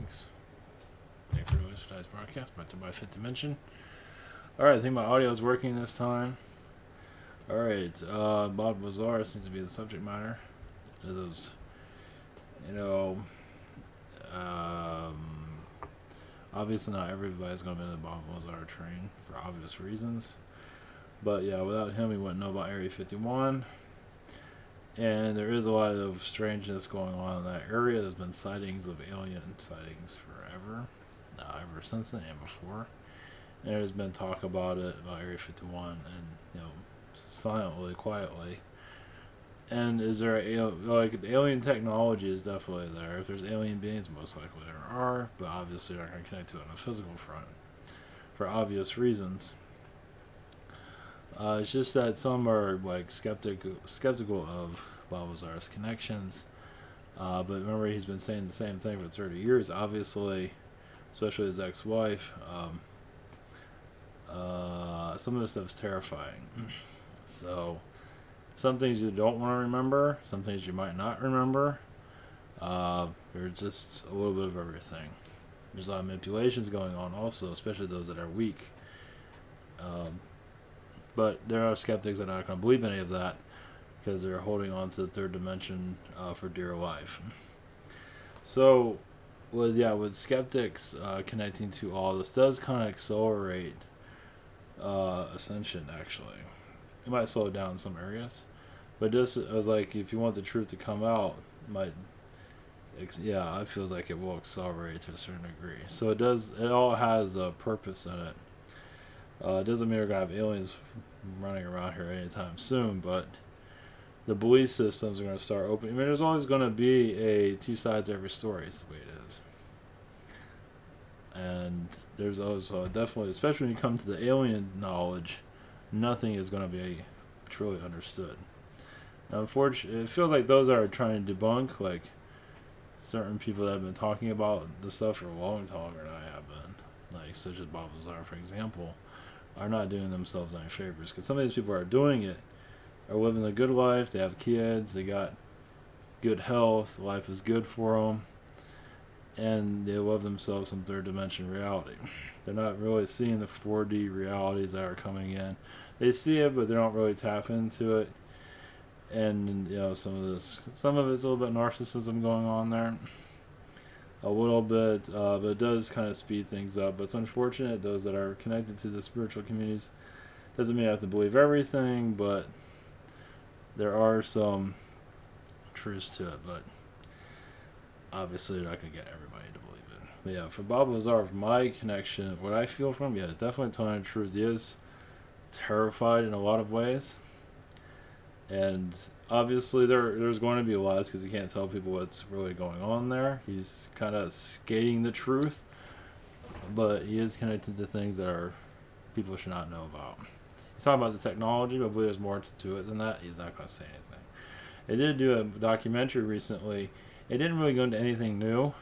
Greetings. Thanks for listening to tonight's broadcast brought to you by Fifth Dimension. Alright, I think my audio is working this time. Alright, Bob Lazar seems to be the subject matter. It is, obviously not everybody's going to be in the Bob Lazar train for obvious reasons. But yeah, without him, we wouldn't know about Area 51. And there is a lot of strangeness going on in that area. There's been sightings of alien sightings forever, ever since then and before. And there's been talk about it, about Area 51, and silently, quietly. And is there the alien technology is definitely there. If there's alien beings, most likely there are, but obviously they're not going to connect to it on a physical front for obvious reasons. It's just that some are like skeptical of Bob Lazar's connections. But remember, he's been saying the same thing for 30 years. Obviously, especially his ex-wife. Some of this stuff's terrifying. So, some things you don't want to remember, some things you might not remember. There's just a little bit of everything. There's a lot of manipulations going on also, especially those that are weak. But there are skeptics that are not going to believe any of that because they're holding on to the third dimension for dear life. So, with skeptics connecting to all this does kind of accelerate ascension, actually. It might slow it down in some areas. But just as like, if you want the truth to come out, it feels like it will accelerate to a certain degree. So it all has a purpose in it. It doesn't mean we're going to have aliens running around here anytime soon, but the belief systems are going to start opening. I mean, there's always going to be two sides to every story. It's the way it is. And there's also definitely, especially when you come to the alien knowledge, nothing is going to be truly understood. Now, unfortunately, it feels like those that are trying to debunk, like certain people that have been talking about the stuff for a long time longer than I have been, like such as Bob Lazar, for example, are not doing themselves any favors, because some of these people are doing it, are living a good life, they have kids, they got good health, life is good for them, and they love themselves some third dimension reality. They're not really seeing the 4D realities that are coming in. They see it, but they don't really tap into it. And some of it's a little bit narcissism going on there, a little bit, but it does kind of speed things up. But it's unfortunate those that are connected to the spiritual communities doesn't mean you have to believe everything, but there are some truths to it. But obviously, they're not going to get everybody to believe it. But yeah, for Bob Lazar, for my connection, what I feel from him, it's definitely telling the truth. He is terrified in a lot of ways. And obviously there's going to be lies because he can't tell people what's really going on there. He's kind of skating the truth, but he is connected to things that people should not know about. He's talking about the technology, but there's more to it than that. He's not going to say anything. They did do a documentary recently. It didn't really go into anything new.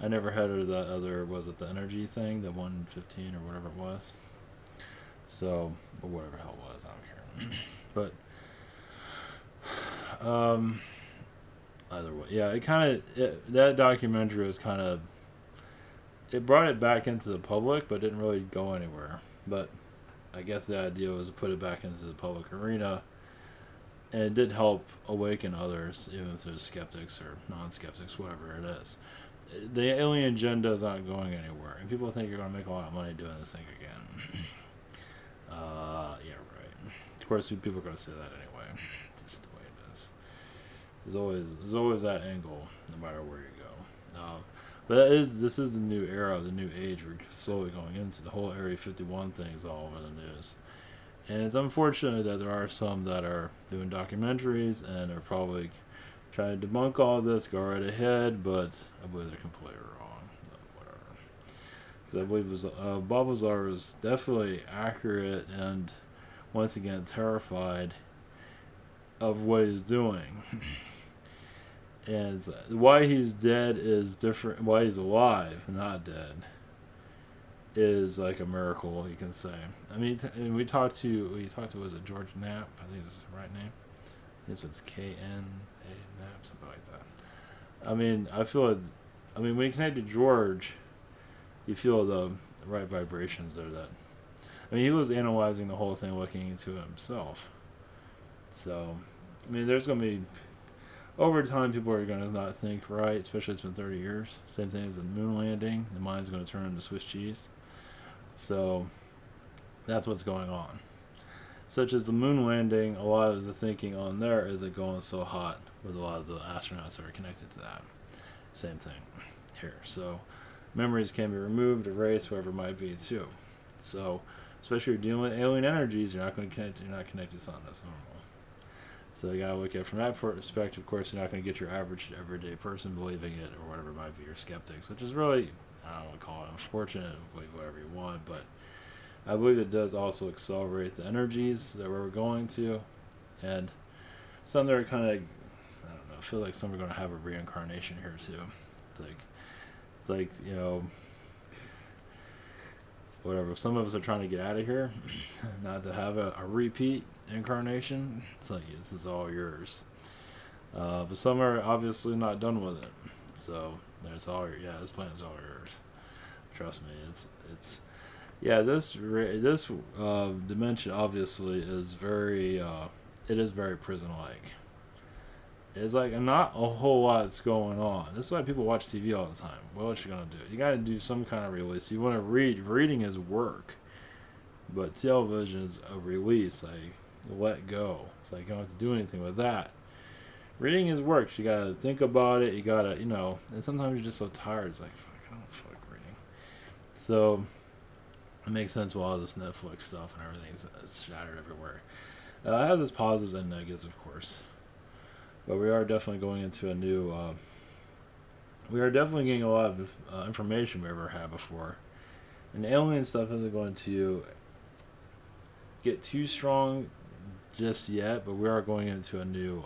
I never heard of that other, was it the energy thing, the 115 or whatever it was. So, or whatever the hell it was, I don't care. But either way, yeah, that documentary was it brought it back into the public, but didn't really go anywhere. But I guess the idea was to put it back into the public arena, and it did help awaken others, even if there's skeptics or non-skeptics, whatever it is. The alien agenda is not going anywhere, and people think you're going to make a lot of money doing this thing again. Yeah, right. Of course, people are going to say that anyway. It's just the way it is. There's always that angle, no matter where you go. But this is the new era, the new age we're slowly going into. The whole Area 51 thing is all over the news. And it's unfortunate that there are some that are doing documentaries and are probably trying to debunk all this, go right ahead, but I believe they're completely wrong. Whatever. Because I believe Bob Lazar was definitely accurate and, once again, terrified of what he's doing. And why he's dead is different. Why he's alive, not dead, is like a miracle, you can say. I mean, we talked to, was it George Knapp? I think it's the right name. This was K-N-A Knapp, something like that. I mean, I feel like I mean, when you connect to George, you feel the right vibrations there. That I mean, he was analyzing the whole thing, looking into it himself. So, I mean, there's gonna be over time, people are gonna not think right, especially it's been 30 years. Same thing as the moon landing. The mind's gonna turn into Swiss cheese. So that's what's going on. Such as the moon landing, a lot of the thinking on there is it going so hot with a lot of the astronauts that are connected to that. Same thing here. So memories can be removed, erased, whatever it might be too. So especially if you're dealing with alien energies, you're not going to connect. You're not connected to something that's normal. So you gotta look at it from that perspective. Of course, you're not going to get your average everyday person believing it or whatever it might be, your skeptics, which is really, I don't want to call it unfortunate, believe whatever you want, but I believe it does also accelerate the energies that we're going to, and some that are kind of, I don't know, I feel like some are going to have a reincarnation here too. It's like whatever. Some of us are trying to get out of here, not to have a repeat incarnation. It's like this is all yours, but some are obviously not done with it. So there's all your, this planet's all yours. Trust me, it's. Yeah, this dimension obviously is very it is very prison-like. It's like not a whole lot's going on. This is why people watch TV all the time. What you gonna do? You gotta do some kind of release. You want to read. Reading is work, but television is a release. Like let go. It's like you don't have to do anything with that. Reading is work. You gotta think about it. You gotta and sometimes you're just so tired. It's like fuck, I don't feel like reading. So. It makes sense with all this Netflix stuff and everything's shattered everywhere. It has its positives and negatives, of course. But we are definitely going into a new. We are definitely getting a lot of information we ever had before. And the alien stuff isn't going to get too strong just yet, but we are going into a new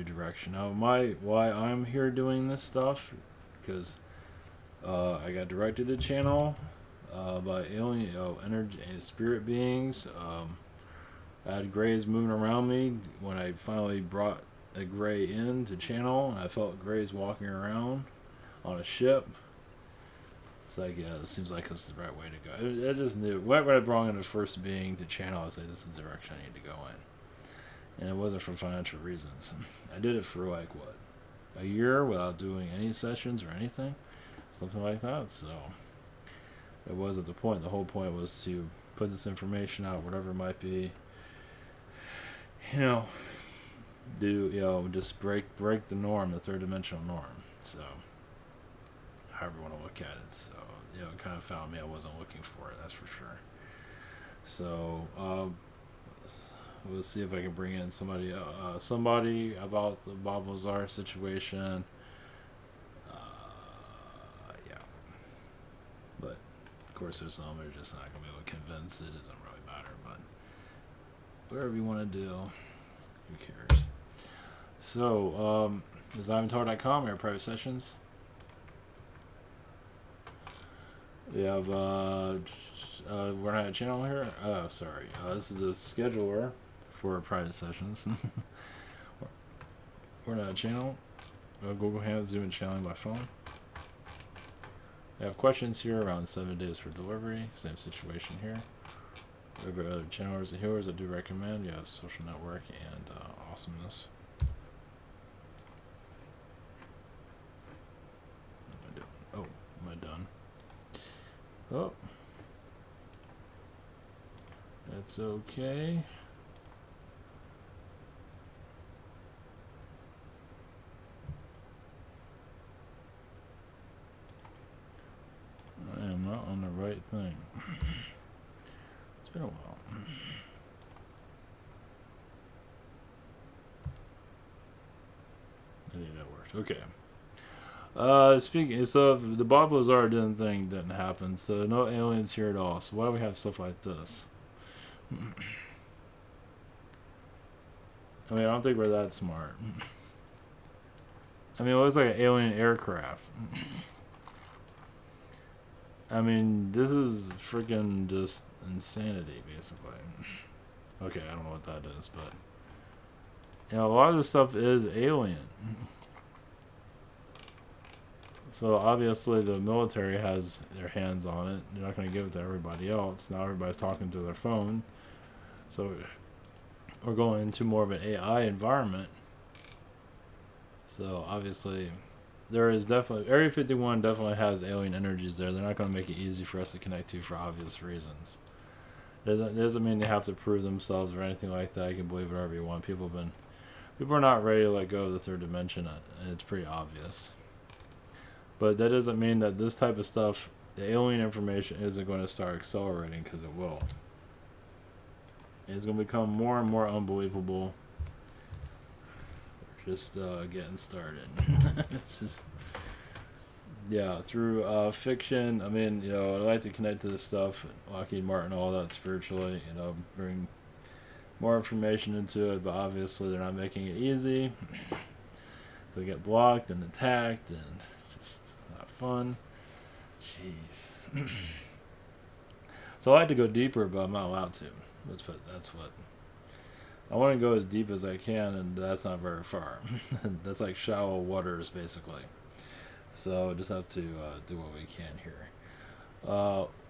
direction. Now, why I'm here doing this stuff, because I got directed to channel. By alien, energy and spirit beings. I had grays moving around me when I finally brought a gray in to channel, and I felt grays walking around on a ship. It's like, yeah, this seems like this is the right way to go. I just knew. When I brought in the first being to channel, I said, this is the direction I need to go in. And it wasn't for financial reasons. I did it for like, what, a year without doing any sessions or anything? Something like that, so... It wasn't the point. The whole point was to put this information out, whatever it might be. Just break the norm, the third dimensional norm. So, however you want to look at it. So, it kind of found me. I wasn't looking for it. That's for sure. So, we'll see if I can bring in somebody about the Bob Lazar situation. But. Of course, there's some that are just not going to be able to convince. It doesn't really matter, but whatever you want to do, who cares? So, DesignTalk.com, our private sessions. We have, we're going to have a channel here. Oh, sorry. This is a scheduler for private sessions. We're going to have a channel. Google Hands, Zoom, and channeling by phone. I have questions here around 7 days for delivery. Same situation here. Every other channelers and healers I do recommend. You have social network and awesomeness. What am I doing? Oh, am I done? Oh. That's okay. I am not on the right thing. It's been a while. I think that worked. Okay. Speaking, so if the Bob Lazar thing didn't happen, so no aliens here at all. So why do we have stuff like this? I mean, I don't think we're that smart. I mean, it looks like an alien aircraft. I mean, this is freaking just insanity, basically. Okay, I don't know what that is, but... a lot of this stuff is alien. So obviously the military has their hands on it. They're not going to give it to everybody else. Now everybody's talking to their phone. So we're going into more of an AI environment. So obviously there is definitely Area 51 definitely has alien energies there. They're not going to make it easy for us to connect to for obvious reasons. Doesn't mean they have to prove themselves or anything like that. You can believe whatever you want. People are not ready to let go of the third dimension, and it's pretty obvious. But that doesn't mean that this type of stuff, the alien information, isn't going to start accelerating, because it will. It's going to become more and more unbelievable. We're just getting started. It's just, yeah, through fiction. I mean, I like to connect to this stuff, Lockheed Martin, all that spiritually. Bring more information into it, but obviously they're not making it easy. They get blocked and attacked, and it's just not fun. Jeez. So I like to go deeper, but I'm not allowed to. That's what. I want to go as deep as I can, and that's not very far. That's like shallow waters, basically. So just have to do what we can here.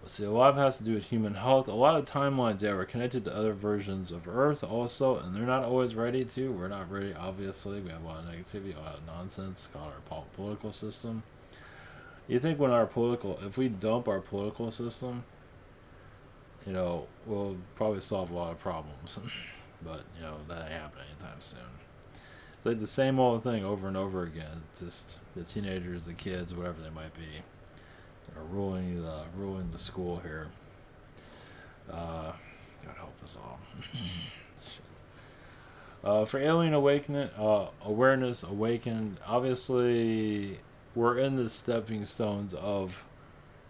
See, a lot of it has to do with human health. A lot of timelines, yeah, we're connected to other versions of Earth also, and they're not always ready to. We're not ready, obviously. We have a lot of negativity, a lot of nonsense called our political system. You think if we dump our political system, we'll probably solve a lot of problems. But, that ain't happening anytime soon. It's like the same old thing over and over again. Just the teenagers, the kids, whatever they might be, are ruling the school here. God help us all. Shit. For alien awareness awakened, obviously we're in the stepping stones of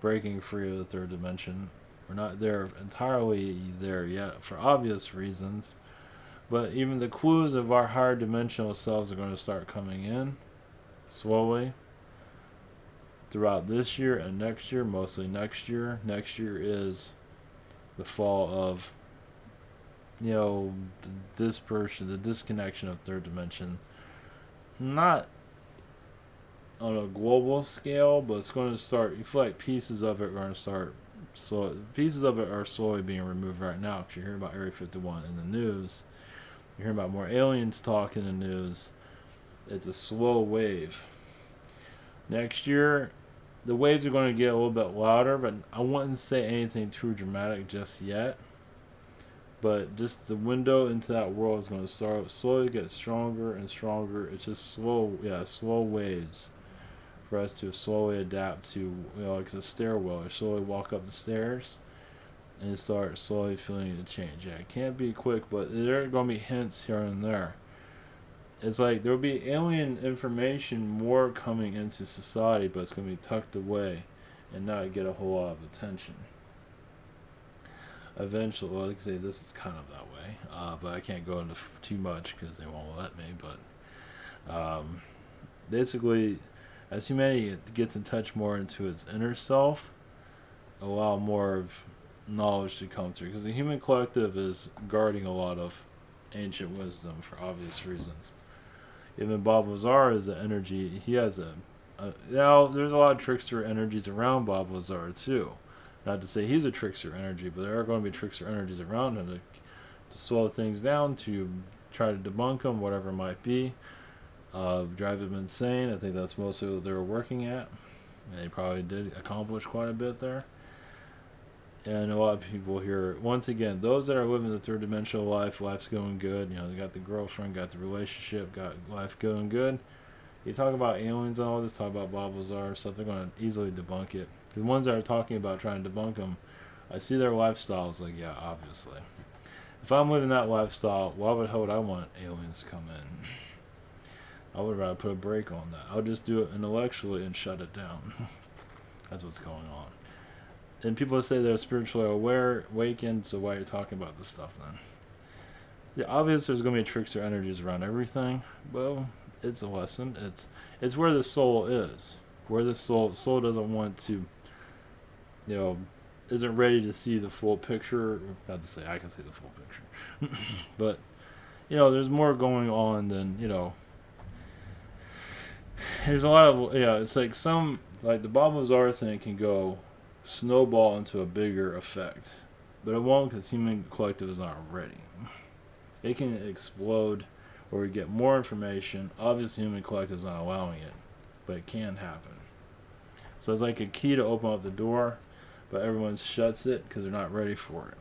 breaking free of the third dimension. We're not entirely there yet for obvious reasons. But even the clues of our higher dimensional selves are going to start coming in slowly throughout this year and next year, mostly next year. Next year is the fall of, the dispersion, the disconnection of third dimension. Not on a global scale, but it's going to start. You feel like pieces of it are going to start. So pieces of it are slowly being removed right now. Because you hear about Area 51 in the news. You hear about more aliens talk in the news. It's a slow wave. Next year, the waves are going to get a little bit louder, but I wouldn't say anything too dramatic just yet. But just the window into that world is going to start slowly get stronger and stronger. It's just slow waves for us to slowly adapt to, like a stairwell. You slowly walk up the stairs and start slowly feeling the change. Yeah, it can't be quick, but there are going to be hints here and there. It's like there will be alien information more coming into society, but it's going to be tucked away and not get a whole lot of attention. Eventually, well, like I say, this is kind of that way, but I can't go into too much because they won't let me. But basically, as humanity gets in touch more into its inner self, a lot more of knowledge to come through, because the human collective is guarding a lot of ancient wisdom for obvious reasons. Even Bob Lazar is an energy. He has now there's a lot of trickster energies around Bob Lazar too. Not to say he's a trickster energy, but there are going to be trickster energies around him to slow things down, to try to debunk them, whatever it might be, drive them insane. I think that's mostly what they were working at. And they probably did accomplish quite a bit there. And a lot of people here, once again, those that are living the third dimensional life's going good. They got the girlfriend, got the relationship, got life going good. You talk about aliens and all this, talk about Bob Lazar stuff, they're going to easily debunk it. The ones that are talking about trying to debunk them, I see their lifestyles like, yeah, obviously. If I'm living that lifestyle, why would I want aliens to come in? I would rather put a break on that. I'll just do it intellectually and shut it down. That's what's going on. And people say they're spiritually awakened, so why are you talking about this stuff then? Yeah, obviously there's going to be trickster energies around everything. Well, it's a lesson. It's where the soul is. Where the soul doesn't want to, isn't ready to see the full picture. Not to say I can see the full picture. But, there's more going on than, there's a lot of, it's like like the Bob Lazar thing can go snowball into a bigger effect, but it won't because human collective is not ready. It can explode or we get more information. Obviously, human collective is not allowing it, but it can happen. So it's like a key to open up the door, but everyone shuts it because they're not ready for it.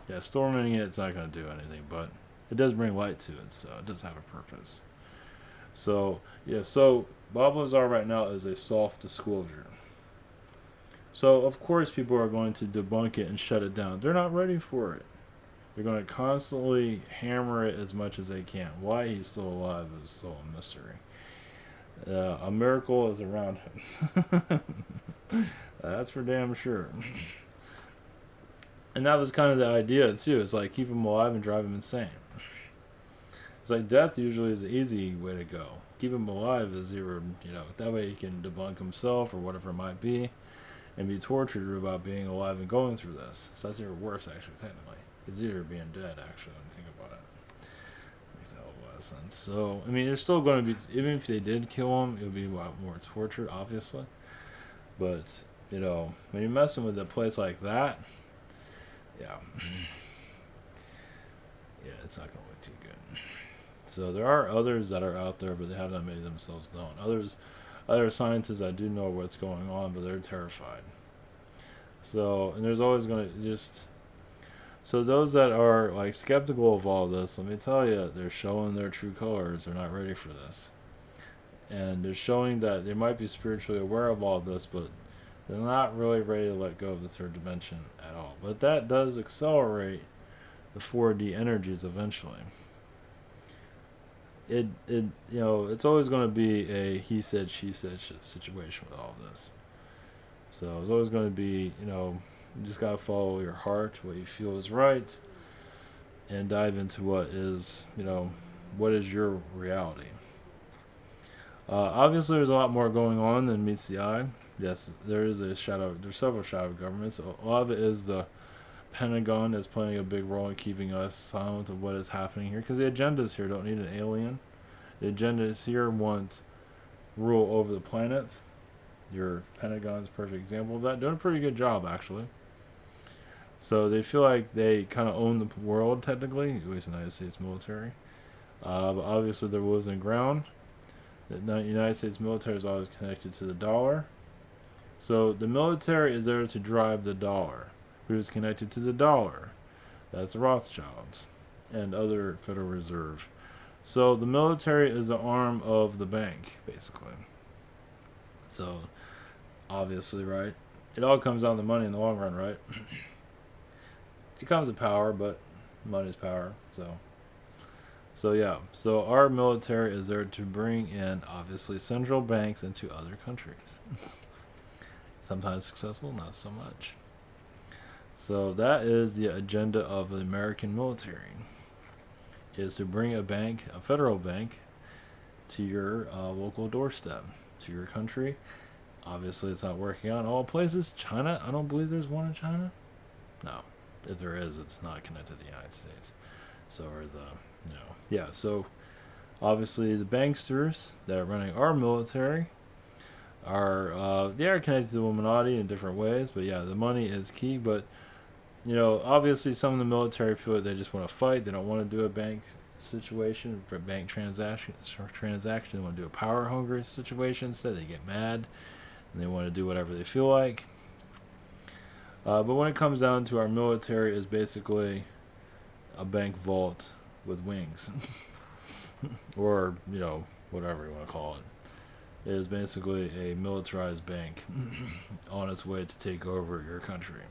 Yeah, storming it's not going to do anything, but it does bring light to it, so it does have a purpose. So, so Bob Lazar right now is a soft disclosure. So, of course, people are going to debunk it and shut it down. They're not ready for it. They're going to constantly hammer it as much as they can. Why he's still alive is still a mystery. A miracle is around him. That's for damn sure. And that was kind of the idea, too. It's like keep him alive and drive him insane. It's like death usually is the easy way to go. Keep him alive is that way he can debunk himself or whatever it might be and be tortured about being alive and going through this. So that's even worse, actually, technically. It's easier being dead, actually, when you think about it. Makes a hell of a lot of sense. So, I mean, there's still going to be, even if they did kill him, it would be a lot more torture, obviously. But, when you're messing with a place like that, yeah, it's not going to look too good. So there are others that are out there, but they have not made themselves known. Other scientists I do know what's going on, but they're terrified. So, and there's always going to so those that are like skeptical of all this, let me tell you, they're showing their true colors. They're not ready for this. And they're showing that they might be spiritually aware of all this, but they're not really ready to let go of the third dimension at all. But that does accelerate the 4D energies eventually. It's always going to be a he said, she said situation with all this. So it's always going to be, you just got to follow your heart, what you feel is right, and dive into what is your reality. Obviously, there's a lot more going on than meets the eye. Yes, there's several shadow governments. A lot of it is the Pentagon is playing a big role in keeping us silent of what is happening here, because the agendas here don't need an alien. The agendas here want rule over the planet. Your Pentagon's a perfect example of that. Doing a pretty good job, actually. So they feel like they kind of own the world, technically, at least the United States military. But obviously they're losing ground. The United States military is always connected to the dollar. So the military is there to drive the dollar. Who's connected to the dollar? That's the Rothschilds and other Federal Reserve. So the military is the arm of the bank, basically. So, obviously, right? It all comes down to money in the long run, right? It comes with power, but money's power. So yeah. So our military is there to bring in, obviously, central banks into other countries. Sometimes successful, not so much. So that is the agenda of the American military, is to bring a federal bank, to your local doorstep, to your country. Obviously, it's not working out in all places. China, I don't believe there's one in China. No. If there is, it's not connected to the United States. So, so obviously the banksters that are running our military are, they are connected to the Illuminati in different ways, but yeah, the money is key. But obviously some of the military feel that they just want to fight. They don't want to do a bank situation, a bank transaction. They want to do a power hungry situation instead. They get mad and they want to do whatever they feel like. But when it comes down to our military, is basically a bank vault with wings, or whatever you want to call it. It is basically a militarized bank on its way to take over your country.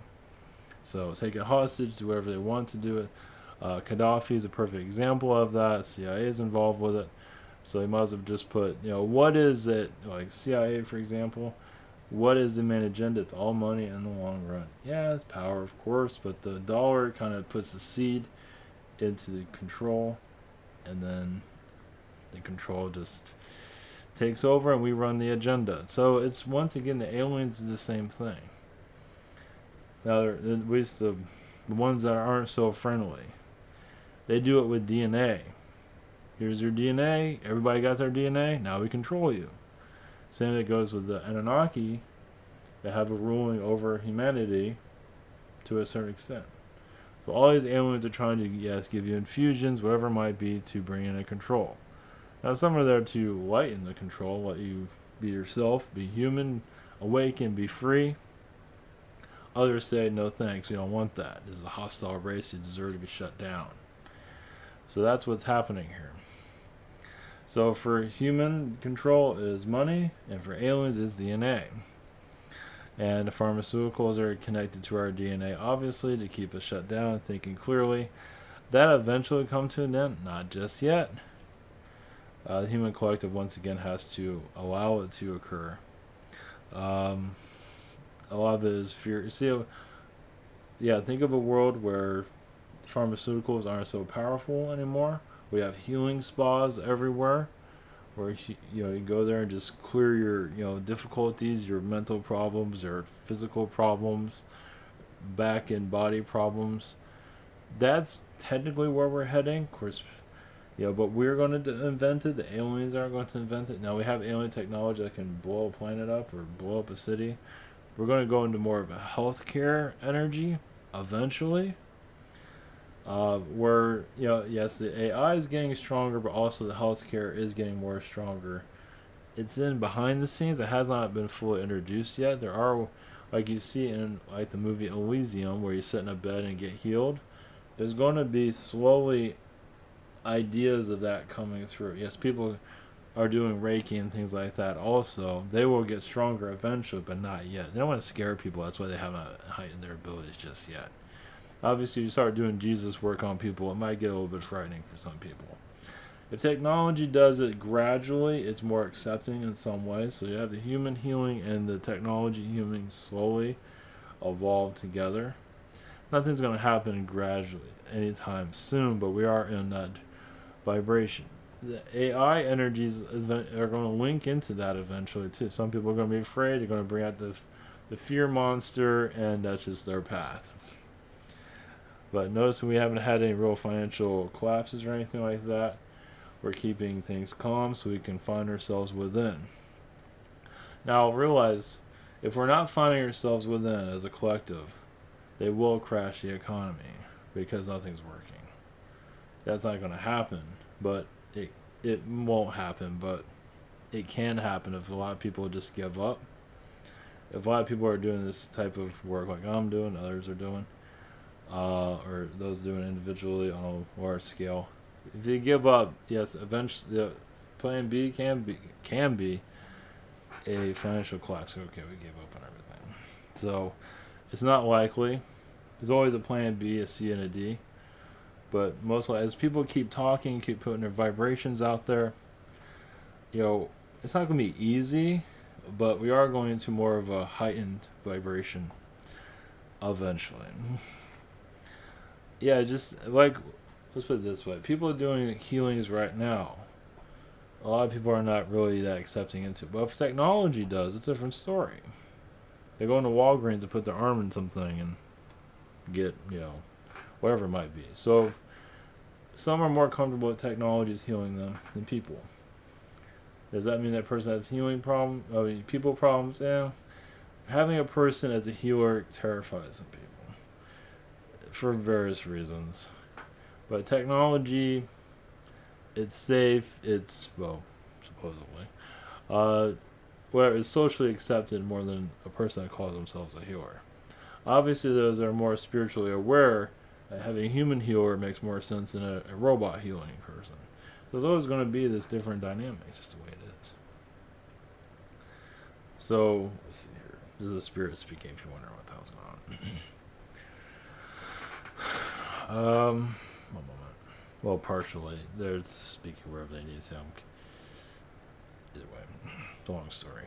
So take it hostage, do whatever they want to do it. Gaddafi is a perfect example of that. CIA is involved with it. So they must have just put, what is it, like CIA, for example, what is the main agenda? It's all money in the long run. Yeah, it's power, of course, but the dollar kind of puts the seed into the control, and then the control just takes over and we run the agenda. So it's, once again, the aliens is the same thing. Now, at least the ones that aren't so friendly, they do it with DNA. Here's your DNA. Everybody got their DNA. Now we control you. Same that goes with the Anunnaki that have a ruling over humanity to a certain extent. So all these aliens are trying to, yes, give you infusions, whatever it might be, to bring in a control. Now some are there to lighten the control, let you be yourself, be human, awaken, be free. Others say, no thanks, we don't want that. This is a hostile race, you deserve to be shut down. So that's what's happening here. So for human, control is money, and for aliens is DNA. And the pharmaceuticals are connected to our DNA, obviously, to keep us shut down, thinking clearly. That eventually come to an end, not just yet. The human collective, once again, has to allow it to occur. A lot of it is fear. See, yeah, think of a world where pharmaceuticals aren't so powerful anymore. We have healing spas everywhere, where you go there and just clear your difficulties, your mental problems, your physical problems, back and body problems. That's technically where we're heading. Of course, but we're going to invent it. The aliens aren't going to invent it. Now we have alien technology that can blow a planet up or blow up a city. We're going to go into more of a healthcare energy eventually. Where yes, the AI is getting stronger, but also the healthcare is getting more stronger. It's in behind the scenes. It has not been fully introduced yet. There are, like you see in like the movie Elysium, where you sit in a bed and get healed. There's going to be slowly ideas of that coming through. Yes, people are doing Reiki and things like that also. They will get stronger eventually, but not yet. They don't want to scare people. That's why they haven't heightened their abilities just yet. Obviously, you start doing Jesus work on people, it might get a little bit frightening for some people. If technology does it gradually, it's more accepting in some ways. So you have the human healing and the technology healing slowly evolve together. Nothing's going to happen gradually anytime soon, but we are in that vibration. The AI energies are going to link into that eventually too. Some people are going to be afraid. They're going to bring out the fear monster, and that's just their path. But notice we haven't had any real financial collapses or anything like that. We're keeping things calm so we can find ourselves within. Now realize, if we're not finding ourselves within as a collective, they will crash the economy because nothing's working. That's not going to happen, but it won't happen, but it can happen if a lot of people just give up. If a lot of people are doing this type of work like I'm doing, others are doing, or those doing individually on a large scale, if they give up, yes, eventually the plan B can be a financial collapse. Okay, we gave up on everything. So it's not likely. There's always a plan B, a C, and a D. But mostly, as people keep talking, keep putting their vibrations out there, it's not going to be easy, but we are going into more of a heightened vibration eventually. Yeah, just like, let's put it this way. People are doing healings right now. A lot of people are not really that accepting into it. But if technology does, it's a different story. They go into Walgreens and put their arm in something and get, whatever it might be. So some are more comfortable with technologies healing them than people. Does that mean that person has healing people problems? Yeah. Having a person as a healer terrifies some people for various reasons. But technology, it's safe, supposedly. It's socially accepted more than a person that calls themselves a healer. Obviously, those that are more spiritually aware, having a human healer makes more sense than a robot healing person. So there's always going to be this different dynamic. It's just the way it is. So, let's see here. This is a spirit speaking if you wonder what the hell's going on. One moment. Well, partially. They're speaking wherever they need to. Either way. It's a long story.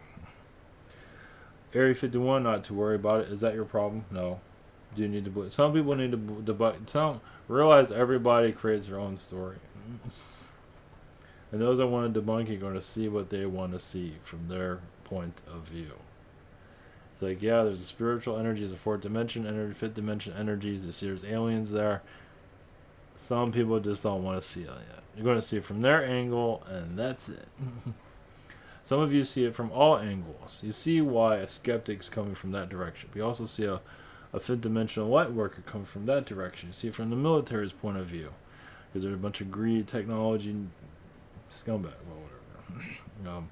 Area 51, not to worry about it. Is that your problem? No. Do you need to believe? Some people need to debug. Realize everybody creates their own story. And those that want to debunk it are going to see what they want to see from their point of view. It's like, yeah, there's a spiritual energy, there's a fourth dimension energy, fifth dimension energies, there's aliens there. Some people just don't want to see it yet. You're going to see it from their angle, and that's it. Some of you see it from all angles. You see why a skeptic's coming from that direction. But you also see a fifth dimensional light worker coming from that direction. You see it from the military's point of view. Because there's a bunch of greed, technology, scumbag, well, whatever.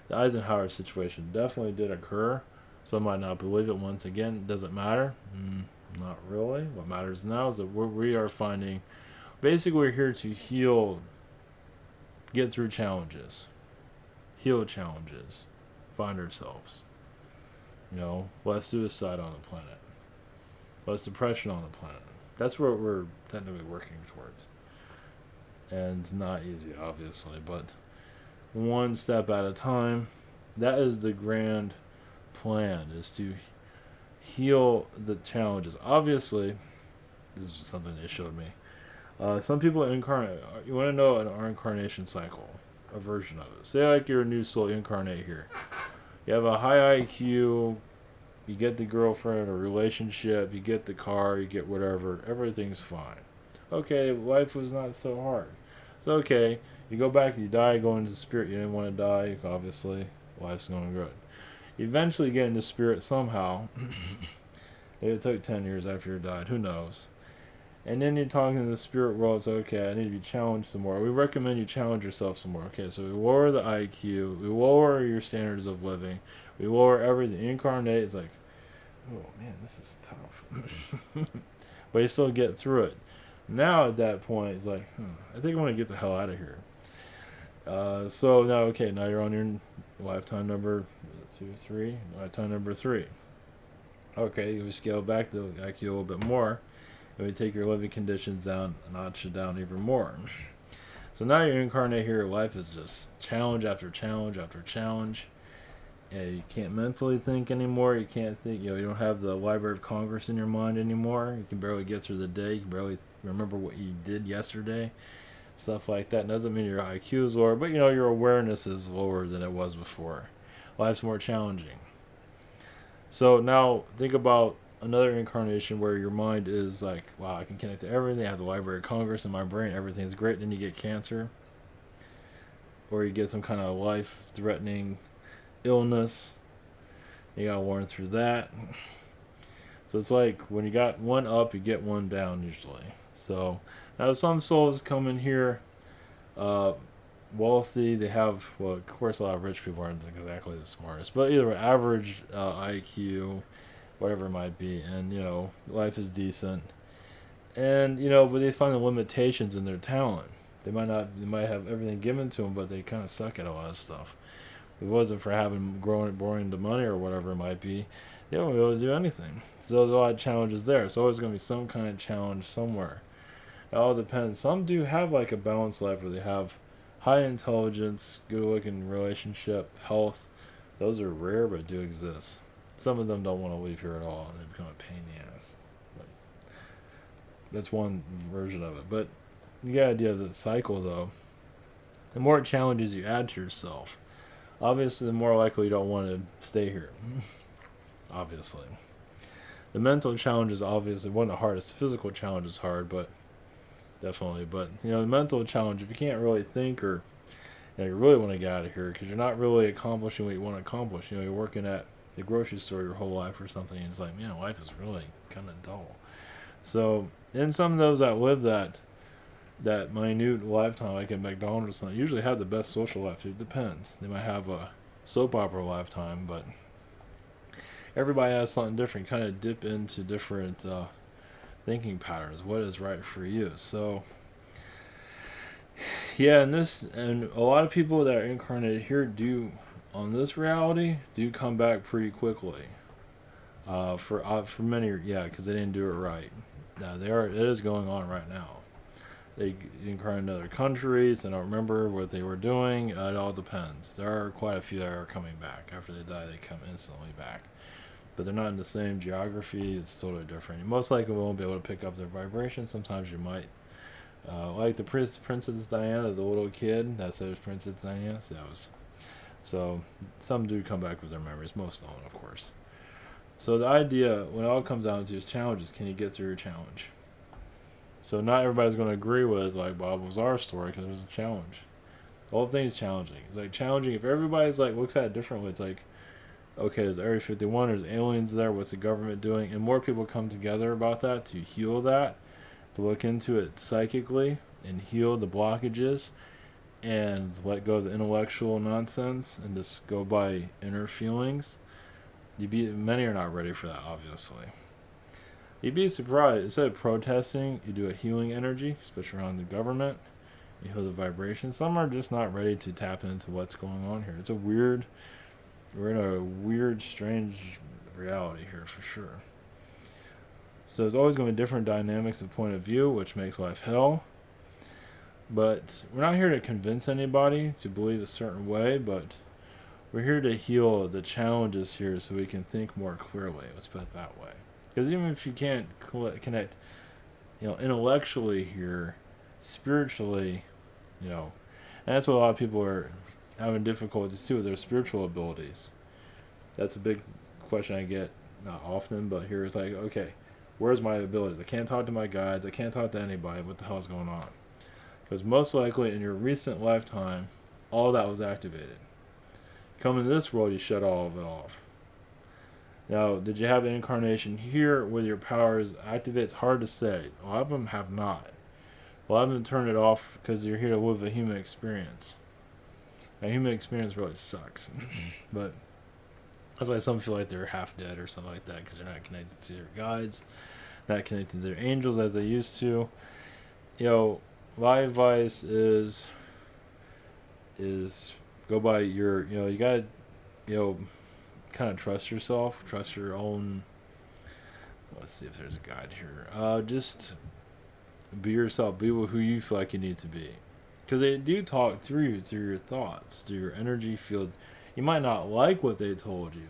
The Eisenhower situation definitely did occur. Some might not believe it. Once again, does it matter? Not really. What matters now is that we are finding, basically we're here to heal, get through challenges, heal challenges, find ourselves. Less suicide on the planet, less depression on the planet. That's what we're technically working towards. And it's not easy, obviously, but one step at a time. That is the grand plan, is to heal the challenges. Obviously, this is just something they showed me. Some people incarnate. You want to know an incarnation cycle, a version of it. Say like you're a new soul, you incarnate here. You have a high IQ, you get the girlfriend or relationship, you get the car, you get whatever, everything's fine. Okay, life was not so hard. It's okay. You go back, you die, go into spirit. You didn't want to die, obviously. Life's going good. You eventually get into spirit somehow. Maybe it took 10 years after you died. Who knows? And then you're talking to the spirit world. It's okay, I need to be challenged some more. We recommend you challenge yourself some more. Okay, so we lower the IQ. We lower your standards of living. We lower everything. Incarnate. It's like, oh man, this is tough. But you still get through it. Now at that point, it's like, I think I want to get the hell out of here. So now, okay, now you're on your lifetime number 3. Lifetime number 3. Okay, you scale back the IQ a little bit more, and we take your living conditions down, a notch down even more. So now you incarnate here. Life is just challenge after challenge after challenge. You can't mentally think anymore. You can't think. You don't have the Library of Congress in your mind anymore. You can barely get through the day. You can barely remember what you did yesterday. Stuff like that. Doesn't mean your IQ is lower, but your awareness is lower than it was before. Life's more challenging. So now think about another incarnation where your mind is like, wow, I can connect to everything. I have the Library of Congress in my brain. Everything's great. Then you get cancer, or you get some kind of life-threatening illness. You gotta learn through that. So it's like when you got one up, you get one down usually. So now some souls come in here wealthy. They have, well, of course, a lot of rich people aren't exactly the smartest, but either average IQ, whatever it might be, and life is decent. And but they find the limitations in their talent. They might have everything given to them, but they kind of suck at a lot of stuff. If it wasn't for having born into money or whatever it might be, they won't be able to do anything. So there's a lot of challenges there. It's always going to be some kind of challenge somewhere. It all depends. Some do have like a balanced life where they have high intelligence, good looking relationship, health. Those are rare but do exist. Some of them don't want to leave here at all and they become a pain in the ass. But that's one version of it. But the idea is a cycle though. The more challenges you add to yourself, obviously the more likely you don't want to stay here. Obviously. The mental challenge is obviously one of the hardest. The physical challenge is hard, but definitely. But, the mental challenge, if you can't really think or you really want to get out of here because you're not really accomplishing what you want to accomplish. You're working at the grocery store your whole life or something, and it's like, man, life is really kind of dull. So, in some of those that live that minute lifetime, like at McDonald's, they usually have the best social life. It depends. They might have a soap opera lifetime, but everybody has something different. Kind of dip into different thinking patterns. What is right for you? So, yeah, and a lot of people that are incarnated here on this reality do come back pretty quickly. For many, because they didn't do it right. Now it is going on right now. They incarnate in other countries. They don't remember what they were doing. It all depends. There are quite a few that are coming back. After they die, they come instantly back. But they're not in the same geography. It's totally different. You most likely won't be able to pick up their vibration. Sometimes you might. Like the Princess Diana, the little kid. That says Princess Diana. So some do come back with their memories. Most don't, of course. So the idea, when it all comes down to is challenges, can you get through your challenge? So not everybody's going to agree with like Bob Lazar's story because there's a challenge. The whole thing is challenging. It's like challenging if everybody's like looks at it differently. It's like, okay, there's Area 51, there's aliens there, what's the government doing? And more people come together about that to heal that, to look into it psychically and heal the blockages and let go of the intellectual nonsense and just go by inner feelings. Many are not ready for that, obviously. You'd be surprised. Instead of protesting, you do a healing energy, especially around the government. You heal the vibration. Some are just not ready to tap into what's going on here. We're in a weird, strange reality here for sure. So there's always going to be different dynamics of point of view, which makes life hell. But we're not here to convince anybody to believe a certain way, but we're here to heal the challenges here so we can think more clearly. Let's put it that way. Because even if you can't connect, intellectually here, spiritually, and that's what a lot of people are having difficulties too with their spiritual abilities. That's a big question I get, not often, but here it's like, okay, where's my abilities? I can't talk to my guides. I can't talk to anybody. What the hell is going on? Because most likely in your recent lifetime, all that was activated. Coming to this world, you shut all of it off. Now, did you have an incarnation here where your powers activate? It's hard to say. A lot of them have not. A lot of them turn it off because you're here to live a human experience. A human experience really sucks. But that's why some feel like they're half dead or something like that, because they're not connected to their guides, not connected to their angels as they used to. My advice is go by your, you gotta, kind of trust yourself, trust your own. Let's see if there's a guide here. Just be yourself, be who you feel like you need to be, because they do talk through you, through your thoughts, through your energy field. You might not like what they told you,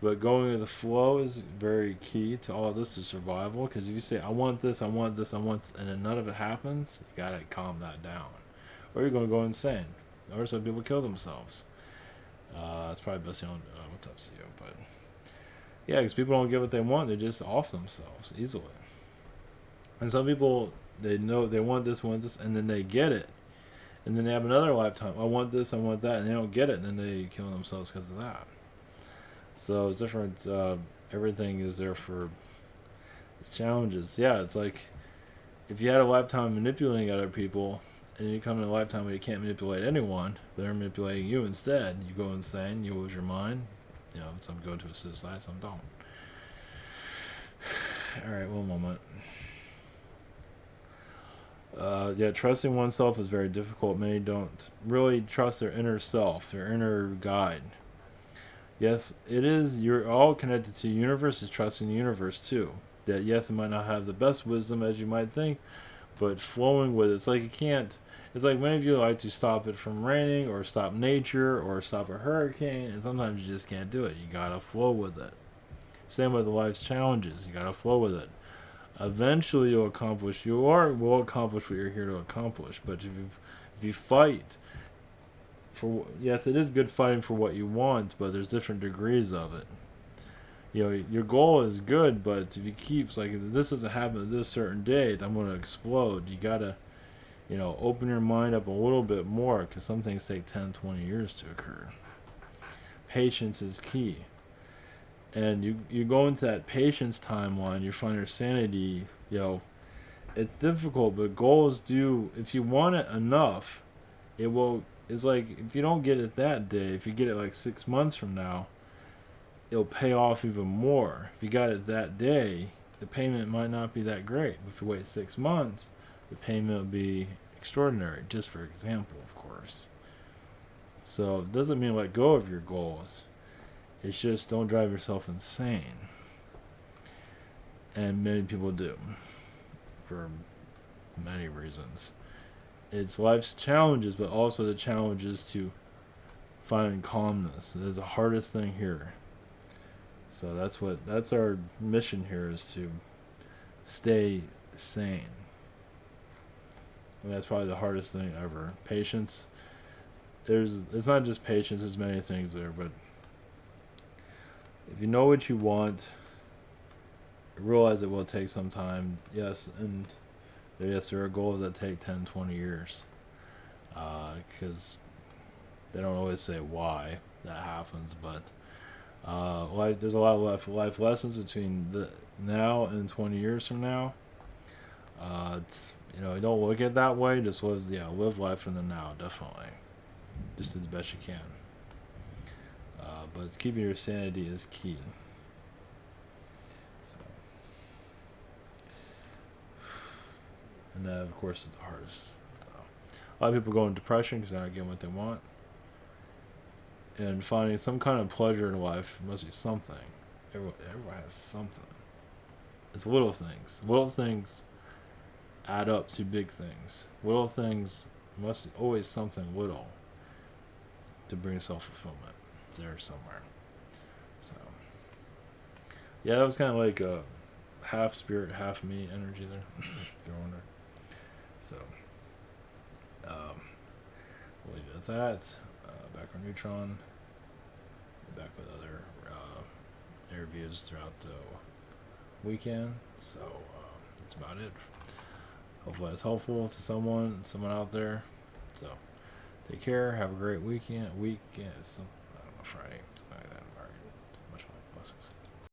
but going with the flow is very key to all this, to survival. Because if you say, I want this, I want this, I want, and then none of it happens, you gotta calm that down, or you're gonna go insane. Or some people kill themselves. That's probably best what's up, CEO? But yeah, because people don't get what they want, they just off themselves easily. And some people, they know they want this, and then they get it, and then they have another lifetime. I want this, I want that, and they don't get it, and then they kill themselves because of that. So it's different. Everything is there for its challenges. Yeah, it's like if you had a lifetime manipulating other people, and you come in a lifetime where you can't manipulate anyone, but they're manipulating you instead, you go insane, you lose your mind. Some go to a suicide, some don't. Alright, one moment. Trusting oneself is very difficult. Many don't really trust their inner self, their inner guide. Yes, it is. You're all connected to the universe. Is trusting the universe too. That yes, it might not have the best wisdom as you might think, but flowing with it. It's like you can't. It's like many of you like to stop it from raining, or stop nature, or stop a hurricane, and sometimes you just can't do it. You gotta flow with it. Same with life's challenges. You gotta flow with it. Eventually, you'll accomplish. Will accomplish what you're here to accomplish. But if you fight for, yes, it is good fighting for what you want, but there's different degrees of it. Your goal is good, but if you keep like, if this doesn't happen at this certain date, I'm going to explode. You gotta, open your mind up a little bit more, because some things take 10, 20 years to occur. Patience is key. And you go into that patience timeline, you find your sanity, it's difficult, but goals do, if you want it enough, it's like, if you don't get it that day, if you get it like 6 months from now, it'll pay off even more. If you got it that day, the payment might not be that great. But if you wait 6 months, the payment will be extraordinary, just for example, of course. So it doesn't mean let go of your goals. It's just don't drive yourself insane. And many people do, for many reasons. It's life's challenges, but also the challenges to finding calmness. It is the hardest thing here. So that's our mission here, is to stay sane. And that's probably the hardest thing ever. Patience. It's not just patience, there's many things there, but if you know what you want, realize it will take some time. Yes, and yes, there are goals that take 10, 20 years. because they don't always say why that happens, but there's a lot of life lessons between the now and 20 years from now. It's, you don't look at it that way. Just live life in the now, definitely, just as best you can. But keeping your sanity is key. So, and that, of course, is the hardest. So, a lot of people go into depression because they're not getting what they want, and finding some kind of pleasure in life must be something. Everyone has something. It's little things. Little things add up to big things. Little things must always something little to bring self fulfillment. It's there somewhere. So yeah, that was kind of like a half spirit, half me energy there. If you're wondering. So we'll leave it at that. Back on Neutron. Back with other interviews throughout the weekend. So that's about it. Hopefully that's helpful to someone out there. So take care. Have a great weekend. I don't know, Friday. Something like that. All right. Much blessings.